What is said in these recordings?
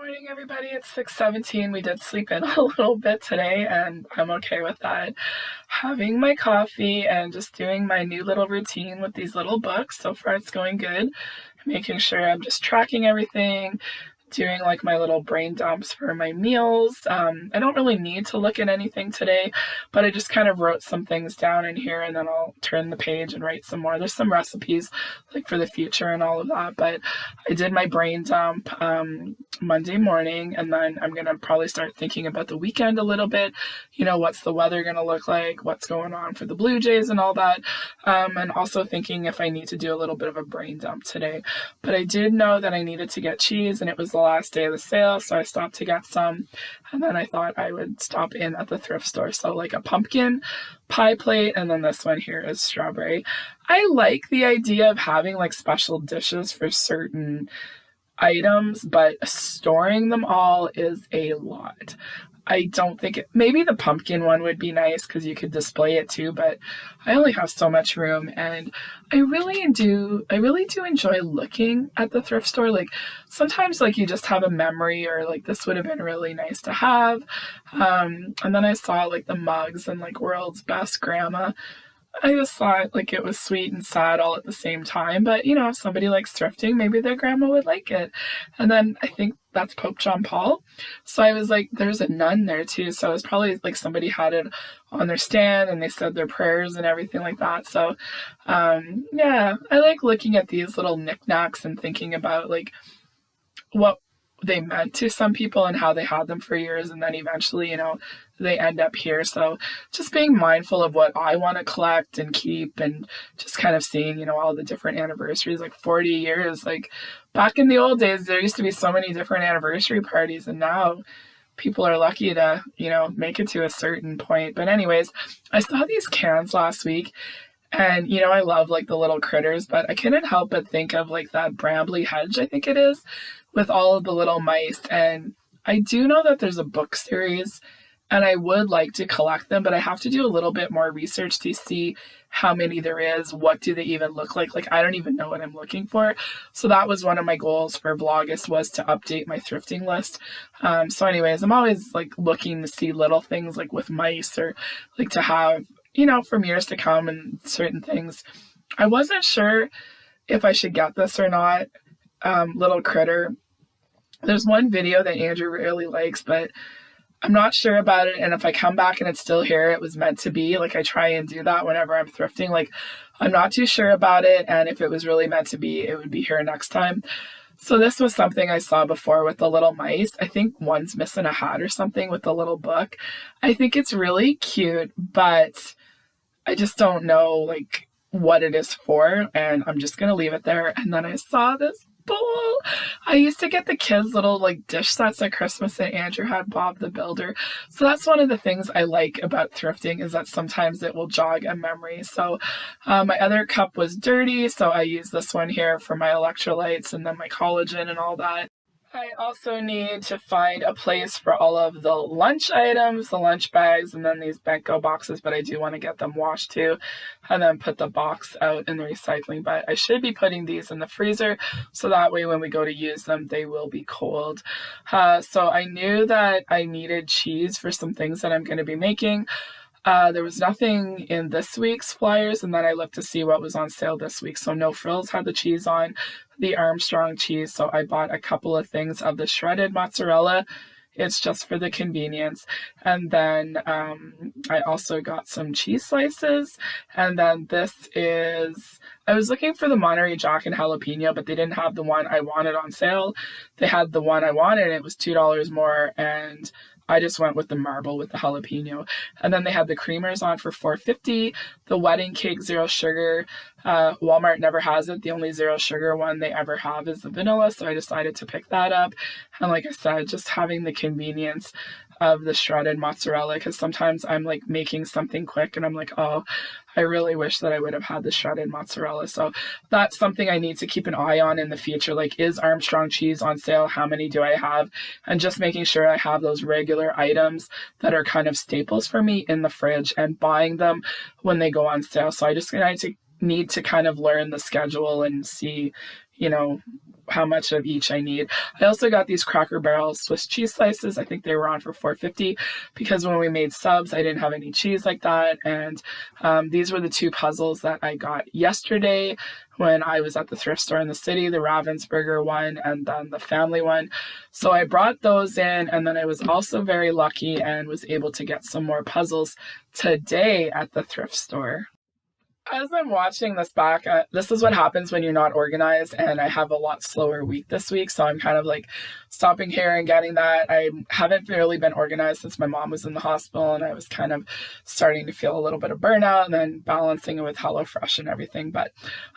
Morning, everybody. It's 6:17. We did sleep in a little bit today, and I'm okay with that. Having my coffee and just doing my new little routine with these little books. So far, it's going good. Making sure I'm just tracking everything, doing like my little brain dumps for my meals. I don't really need to look at anything today, but I just kind of wrote some things down in here and then I'll turn the page and write some more. There's some recipes like for the future and all of that, but I did my brain dump Monday morning, and then I'm going to probably start thinking about the weekend a little bit. What's the weather going to look like? What's going on for the Blue Jays and all that? And also thinking if I need to do a little bit of a brain dump today. But I did know that I needed to get cheese, and it was the last day of the sale, so I stopped to get some, and then I thought I would stop in at the thrift store. So like a pumpkin pie plate, and then this one here is strawberry. I like the idea of having like special dishes for certain items, but storing them all is a lot. I don't think maybe the pumpkin one would be nice because you could display it too, but I only have so much room, and I really do enjoy looking at the thrift store. Like sometimes like you just have a memory, or like this would have been really nice to have. And then I saw like the mugs and like World's Best Grandma. I just thought like it was sweet and sad all at the same time. But if somebody likes thrifting, maybe their grandma would like it. And then I think that's Pope John Paul. So I was like, there's a nun there too. So it was probably like somebody had it on their stand and they said their prayers and everything like that. So yeah, I like looking at these little knickknacks and thinking about like what they meant to some people and how they had them for years, and then eventually they end up here. So just being mindful of what I want to collect and keep, and just kind of seeing all the different anniversaries, like 40 years. Like back in the old days there used to be so many different anniversary parties, and now people are lucky to make it to a certain point. But anyways, I saw these cans last week, and I love like the little critters, but I couldn't help but think of like that Brambley hedge, I think it is, with all of the little mice. And I do know that there's a book series, and I would like to collect them, but I have to do a little bit more research to see how many there is. What do they even look like? Like, I don't even know what I'm looking for. So that was one of my goals for Vlogust, was to update my thrifting list. So anyways, I'm always like looking to see little things like with mice, or like to have, from years to come and certain things. I wasn't sure if I should get this or not. Little critter. There's one video that Andrew really likes, but I'm not sure about it. And if I come back and it's still here, it was meant to be. Like I try and do that whenever I'm thrifting. Like I'm not too sure about it. And if it was really meant to be, it would be here next time. So this was something I saw before with the little mice. I think one's missing a hat or something with the little book. I think it's really cute, but I just don't know like what it is for. And I'm just going to leave it there. And then I saw this bowl. I used to get the kids little like dish sets at Christmas, and Andrew had Bob the Builder. So that's one of the things I like about thrifting, is that sometimes it will jog a memory. So my other cup was dirty, so I use this one here for my electrolytes and then my collagen and all that. I also need to find a place for all of the lunch items, the lunch bags, and then these Benko boxes, but I do want to get them washed too, and then put the box out in the recycling. But I should be putting these in the freezer, so that way when we go to use them, they will be cold. So I knew that I needed cheese for some things that I'm going to be making. There was nothing in this week's flyers, and then I looked to see what was on sale this week. So No Frills had the cheese on, the Armstrong cheese. So I bought a couple of things of the shredded mozzarella. It's just for the convenience. And then I also got some cheese slices. And then I was looking for the Monterey Jack and jalapeno, but they didn't have the one I wanted on sale. They had the one I wanted, and it was $2 more, and I just went with the marble with the jalapeno. And then they had the creamers on for $4.50. The wedding cake, zero sugar. Walmart never has it. The only zero sugar one they ever have is the vanilla. So I decided to pick that up. And like I said, just having the convenience of the shredded mozzarella, because sometimes I'm like making something quick and I'm like, oh, I really wish that I would have had the shredded mozzarella. So that's something I need to keep an eye on in the future. Like, is Armstrong cheese on sale? How many do I have? And just making sure I have those regular items that are kind of staples for me in the fridge, and buying them when they go on sale. So I just need to kind of learn the schedule and see, how much of each I need. I also got these Cracker Barrel Swiss cheese slices. I think they were on for $4.50 because when we made subs, I didn't have any cheese like that. And these were the two puzzles that I got yesterday when I was at the thrift store in the city, the Ravensburger one and then the family one. So I brought those in, and then I was also very lucky and was able to get some more puzzles today at the thrift store. As I'm watching this back, this is what happens when you're not organized, and I have a lot slower week this week, so I'm kind of like stopping here and getting that. I haven't really been organized since my mom was in the hospital, and I was kind of starting to feel a little bit of burnout and then balancing it with HelloFresh and everything, but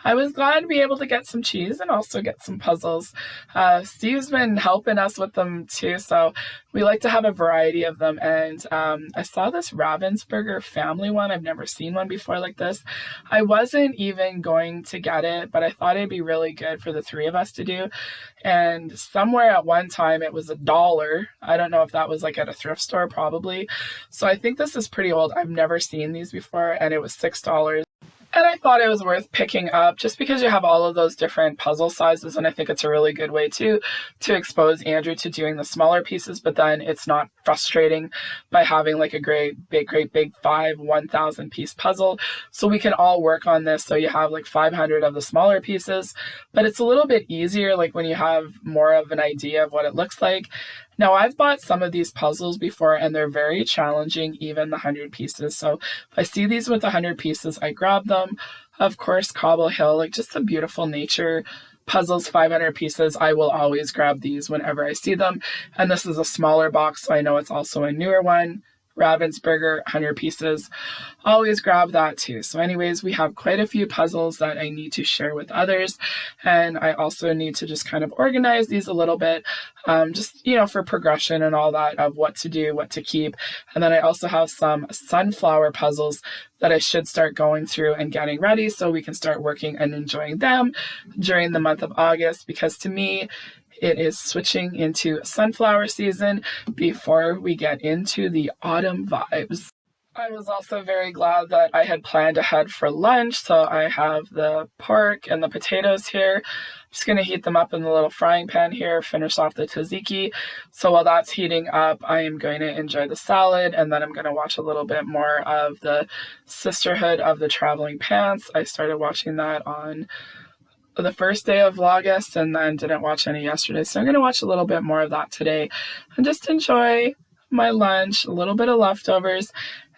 I was glad to be able to get some cheese and also get some puzzles. Steve's been helping us with them too, so we like to have a variety of them, and I saw this Ravensburger family one. I've never seen one before like this. I wasn't even going to get it, but I thought it'd be really good for the three of us to do. And somewhere at one time it was $1. I don't know if that was like at a thrift store, probably. So I think this is pretty old. I've never seen these before, and it was $6. And I thought it was worth picking up just because you have all of those different puzzle sizes, and I think it's a really good way to expose Andrew to doing the smaller pieces, but then it's not frustrating by having like a great big 1,000 piece puzzle. So we can all work on this, so you have like 500 of the smaller pieces, but it's a little bit easier like when you have more of an idea of what it looks like. Now, I've bought some of these puzzles before, and they're very challenging, even the 100 pieces. So if I see these with 100 pieces, I grab them. Of course, Cobble Hill, like just a beautiful nature puzzles, 500 pieces. I will always grab these whenever I see them. And this is a smaller box, so I know it's also a newer one. Ravensburger, 100 pieces. Always grab that too. So anyways, we have quite a few puzzles that I need to share with others, and I also need to just kind of organize these a little bit, just, you know, for progression and all that of what to do, what to keep. And then I also have some sunflower puzzles that I should start going through and getting ready so we can start working and enjoying them during the month of August, because to me, it is switching into sunflower season before we get into the autumn vibes. I was also very glad that I had planned ahead for lunch, so I have the pork and the potatoes here. I'm just going to heat them up in the little frying pan here, finish off the tzatziki. So while that's heating up, I am going to enjoy the salad, and then I'm going to watch a little bit more of the Sisterhood of the Traveling Pants. I started watching that on the first day of Vlogust and then didn't watch any yesterday. So I'm going to watch a little bit more of that today and just enjoy my lunch, a little bit of leftovers.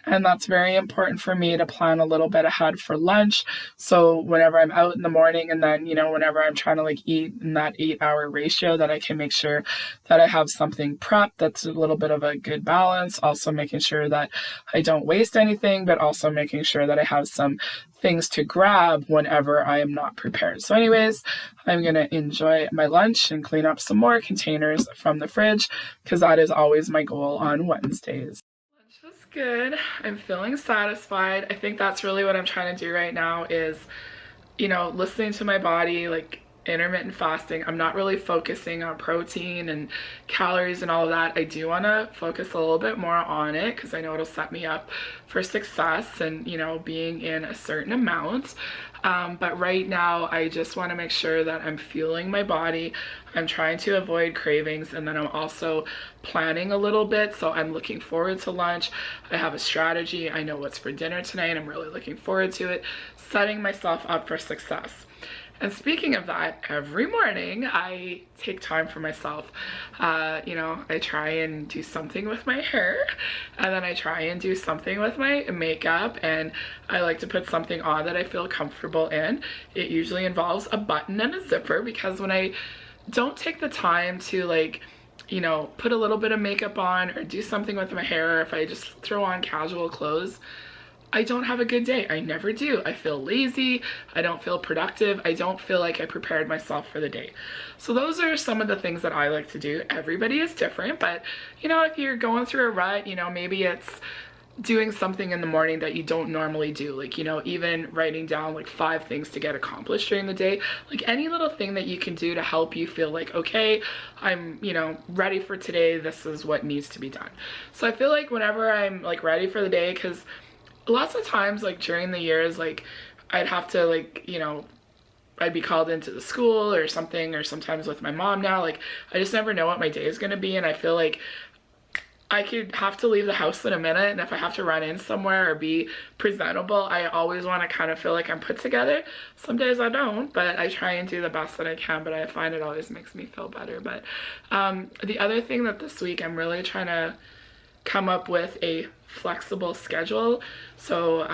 And that's very important for me to plan a little bit ahead for lunch. So whenever I'm out in the morning and then, you know, whenever I'm trying to like eat in that 8-hour ratio, that I can make sure that I have something prepped that's a little bit of a good balance. Also making sure that I don't waste anything, but also making sure that I have some things to grab whenever I am not prepared. So anyways, I'm going to enjoy my lunch and clean up some more containers from the fridge, because that is always my goal on Wednesdays. Lunch was good. I'm feeling satisfied. I think that's really what I'm trying to do right now is, you know, listening to my body, like intermittent fasting. I'm not really focusing on protein and calories and all of that. I do want to focus a little bit more on it because I know it'll set me up for success and, you know, being in a certain amount. But right now I just want to make sure that I'm fueling my body. I'm trying to avoid cravings, and then I'm also planning a little bit. So I'm looking forward to lunch. I have a strategy. I know what's for dinner tonight. I'm really looking forward to it, setting myself up for success. And speaking of that, every morning I take time for myself. You know, I try and do something with my hair, and then I try and do something with my makeup, and I like to put something on that I feel comfortable in. It usually involves a button and a zipper, because when I don't take the time to, like, you know, put a little bit of makeup on or do something with my hair, or if I just throw on casual clothes, I don't have a good day. I never do. I feel lazy. I don't feel productive. I don't feel like I prepared myself for the day. So those are some of the things that I like to do. Everybody is different, but you know, if you're going through a rut, you know, maybe it's doing something in the morning that you don't normally do, like, you know, even writing down like 5 things to get accomplished during the day, like any little thing that you can do to help you feel like, okay, I'm, you know, ready for today. This is what needs to be done. So I feel like whenever I'm like ready for the day, because lots of times like during the years, like I'd have to, like, you know, I'd be called into the school or something, or sometimes with my mom now. Like, I just never know what my day is going to be, and I feel like I could have to leave the house in a minute, and if I have to run in somewhere or be presentable, I always want to kind of feel like I'm put together. Some days I don't, but I try and do the best that I can, but I find it always makes me feel better. But the other thing that this week I'm really trying to come up with a flexible schedule. So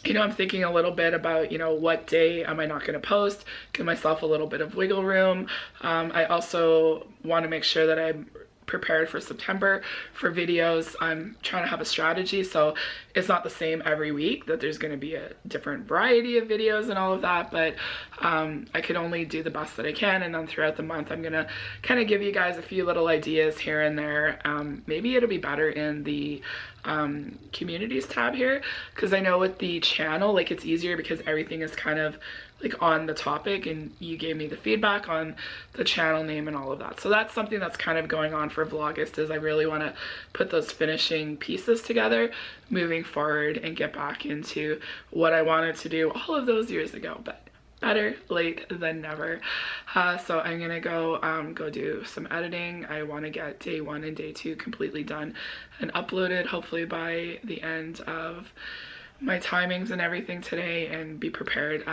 you know, I'm thinking a little bit about, you know, what day am I not going to post, give myself a little bit of wiggle room. I also want to make sure that I'm prepared for September for videos. I'm trying to have a strategy, so it's not the same every week, that there's going to be a different variety of videos and all of that, but I can only do the best that I can, and then throughout the month I'm gonna kind of give you guys a few little ideas here and there. Maybe it'll be better in the communities tab here, because I know with the channel, like, it's easier because everything is kind of like on the topic, and you gave me the feedback on the channel name and all of that. So that's something that's kind of going on for Vlogust, is I really want to put those finishing pieces together moving forward and get back into what I wanted to do all of those years ago, but better late than never. So I'm gonna go do some editing. I want to get day 1 and day 2 completely done and uploaded, hopefully by the end of my timings and everything today, and be prepared.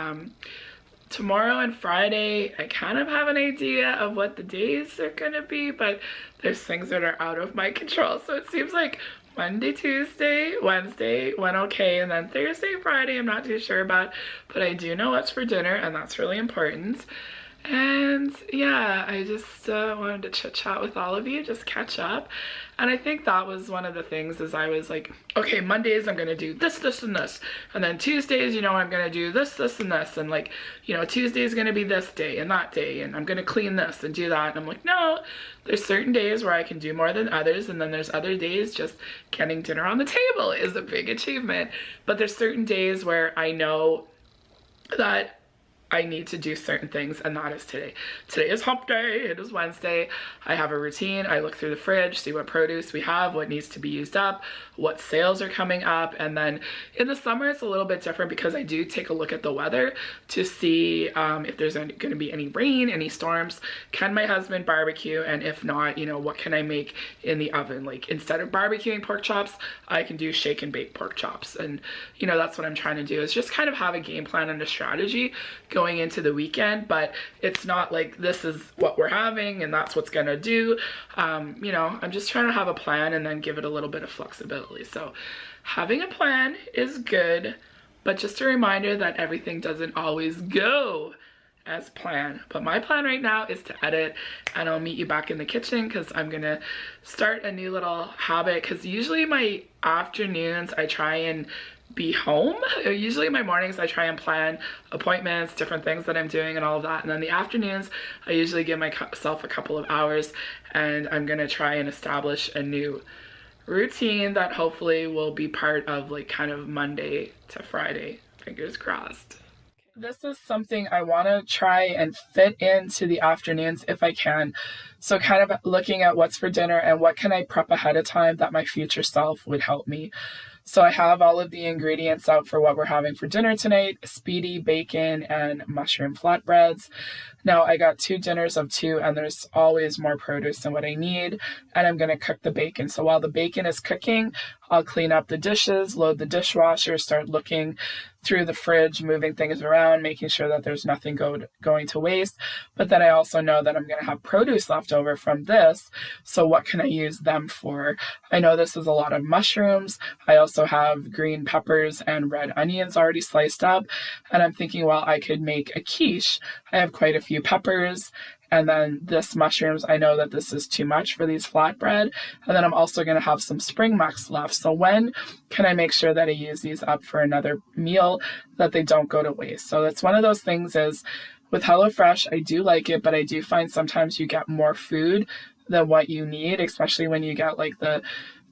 Tomorrow and Friday, I kind of have an idea of what the days are gonna be, but there's things that are out of my control. So it seems like Monday, Tuesday, Wednesday went okay, and then Thursday, Friday, I'm not too sure about, but I do know what's for dinner, and that's really important. And yeah, I just wanted to chit chat with all of you, just catch up. And I think that was one of the things, is I was like, okay, Mondays I'm gonna do this, this, and this, and then Tuesdays, you know, I'm gonna do this, this, and this, and like, you know, Tuesday's gonna be this day and that day, and I'm gonna clean this and do that. And I'm like, no, there's certain days where I can do more than others, and then there's other days just getting dinner on the table is a big achievement. But there's certain days where I know that I need to do certain things, and that is today. Today is hump day, it is Wednesday. I have a routine. I look through the fridge, see what produce we have, what needs to be used up, what sales are coming up. And then in the summer it's a little bit different, because I do take a look at the weather to see if there's going to be any rain, any storms. Can my husband barbecue? And if not, you know, what can I make in the oven? Like, instead of barbecuing pork chops, I can do shake and bake pork chops. And you know, that's what I'm trying to do, is just kind of have a game plan and a strategy going into the weekend. But it's not like this is what we're having and that's what's gonna do. You know, I'm just trying to have a plan and then give it a little bit of flexibility. So having a plan is good, but just a reminder that everything doesn't always go as planned. But my plan right now is to edit, and I'll meet you back in the kitchen, because I'm gonna start a new little habit, because usually my afternoons I try and be home. Usually my mornings I try and plan appointments, different things that I'm doing and all of that, and then the afternoons I usually give myself a couple of hours, and I'm gonna try and establish a new routine that hopefully will be part of, like, kind of Monday to Friday, fingers crossed. This is something I want to try and fit into the afternoons if I can. So kind of looking at what's for dinner and what can I prep ahead of time that my future self would help me. So I have all of the ingredients out for what we're having for dinner tonight: speedy bacon and mushroom flatbreads. Now I got 2 dinners of 2, and there's always more produce than what I need, and I'm going to cook the bacon. So while the bacon is cooking, I'll clean up the dishes, load the dishwasher, start looking through the fridge, moving things around, making sure that there's nothing going to waste. But then I also know that I'm going to have produce left over from this, so what can I use them for? I know this is a lot of mushrooms. I also have green peppers and red onions already sliced up, and I'm thinking, well, I could make a quiche. I have quite a few peppers, and then this mushrooms, I know that this is too much for these flatbread, and then I'm also going to have some spring mucks left. So when can I make sure that I use these up for another meal, that they don't go to waste? So that's one of those things, is with HelloFresh, I do like it, but I do find sometimes you get more food than what you need, especially when you get like the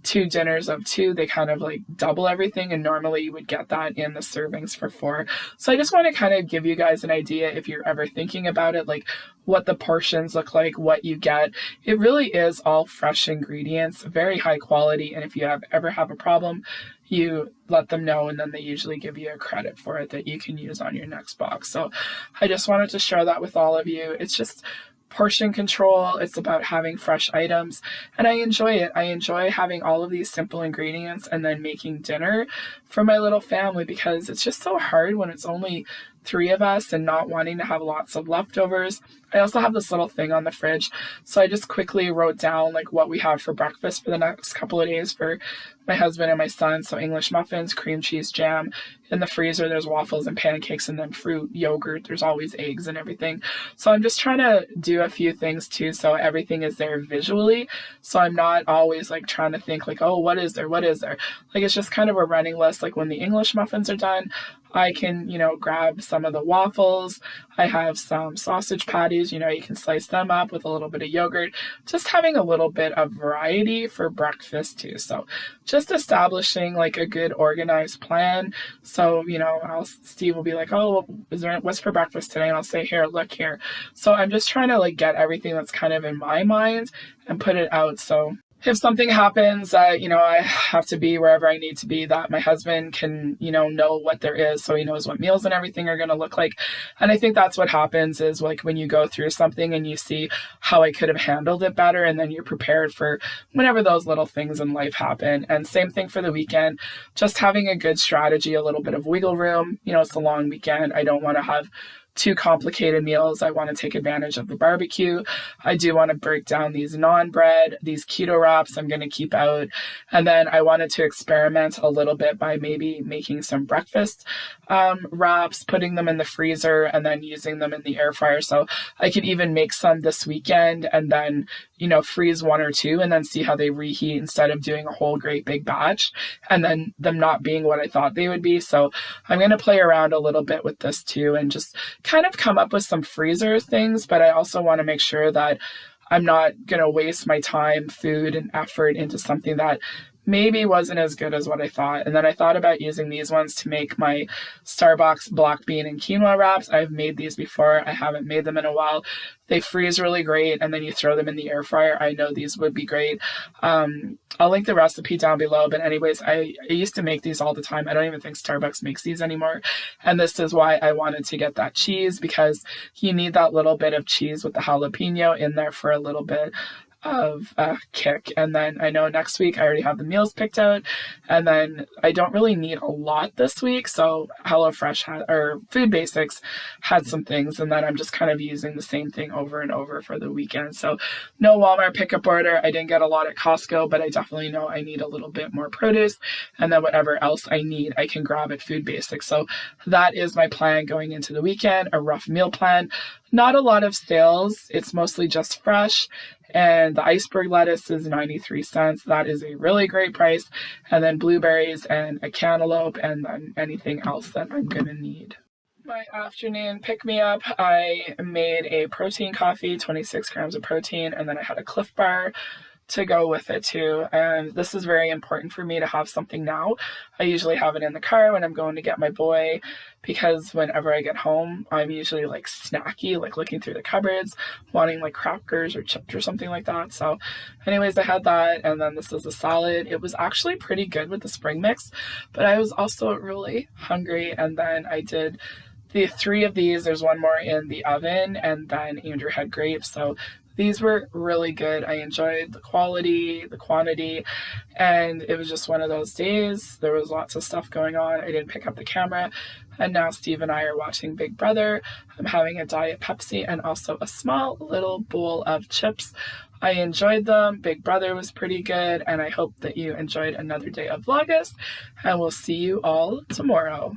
2 dinners of 2, they kind of like double everything, and normally you would get that in the servings for 4. So I just want to kind of give you guys an idea, if you're ever thinking about it, like what the portions look like, what you get. It really is all fresh ingredients, very high quality, and if you ever have a problem, you let them know, and then they usually give you a credit for it that you can use on your next box. So I just wanted to share that with all of you. It's just portion control. It's about having fresh items, and I enjoy it. I enjoy having all of these simple ingredients and then making dinner for my little family, because it's just so hard when it's only 3 of us and not wanting to have lots of leftovers. I also have this little thing on the fridge, so I just quickly wrote down like what we have for breakfast for the next couple of days for my husband and my son. So English muffins, cream cheese, jam. In the freezer there's waffles and pancakes, and then fruit, yogurt, there's always eggs and everything. So I'm just trying to do a few things too, so everything is there visually, so I'm not always like trying to think like, oh, what is there, like it's just kind of a running list. Like when the English muffins are done, I can, grab some of the waffles. I have some sausage patties, you can slice them up with a little bit of yogurt. Just having a little bit of variety for breakfast too. So just establishing like a good organized plan. So, Steve will be like, oh, what's for breakfast today? And I'll say, here, look here. So I'm just trying to like get everything that's kind of in my mind and put it out. So if something happens, I have to be wherever I need to be, that my husband can, know what there is, so he knows what meals and everything are going to look like. And I think that's what happens is like when you go through something and you see how I could have handled it better, and then you're prepared for whenever those little things in life happen. And same thing for the weekend, just having a good strategy, a little bit of wiggle room. It's a long weekend. I don't want to have too complicated meals. I want to take advantage of the barbecue. I do want to break down these non-bread, these keto wraps I'm going to keep out. And then I wanted to experiment a little bit by maybe making some breakfast wraps, putting them in the freezer, and then using them in the air fryer. So I could even make some this weekend and then, freeze 1 or 2 and then see how they reheat, instead of doing a whole great big batch and then them not being what I thought they would be. So I'm going to play around a little bit with this too, and just kind of come up with some freezer things, but I also want to make sure that I'm not going to waste my time, food, and effort into something that maybe wasn't as good as what I thought. And then I thought about using these ones to make my Starbucks black bean and quinoa wraps. I've made these before. I haven't made them in a while. They freeze really great, and then you throw them in the air fryer. I know these would be great. I'll link the recipe down below, but anyways, I used to make these all the time. I don't even think Starbucks makes these anymore. And this is why I wanted to get that cheese, because you need that little bit of cheese with the jalapeno in there for a little bit of a kick. And then I know next week I already have the meals picked out, and then I don't really need a lot this week, so HelloFresh or Food Basics had some things, and then I'm just kind of using the same thing over and over for the weekend. So no Walmart pickup order. I didn't get a lot at Costco, but I definitely know I need a little bit more produce, and then whatever else I need I can grab at Food Basics. So that is my plan going into the weekend, a rough meal plan. Not a lot of sales. It's mostly just fresh. And the iceberg lettuce is 93 cents. That is a really great price. And then blueberries and a cantaloupe, and then anything else that I'm going to need. My afternoon pick-me-up, I made a protein coffee, 26 grams of protein, and then I had a Cliff Bar to go with it too. And this is very important for me to have something now. I usually have it in the car when I'm going to get my boy, because whenever I get home, I'm usually like snacky, like looking through the cupboards, wanting like crackers or chips or something like that. So anyways, I had that, and then this is a salad. It was actually pretty good with the spring mix, but I was also really hungry, and then I did the 3 of these. There's one more in the oven, and then Andrew had grapes. So these were really good. I enjoyed the quality, the quantity, and it was just one of those days. There was lots of stuff going on. I didn't pick up the camera, and now Steve and I are watching Big Brother. I'm having a Diet Pepsi and also a small little bowl of chips. I enjoyed them. Big Brother was pretty good, and I hope that you enjoyed another day of Vlogust, and we'll see you all tomorrow.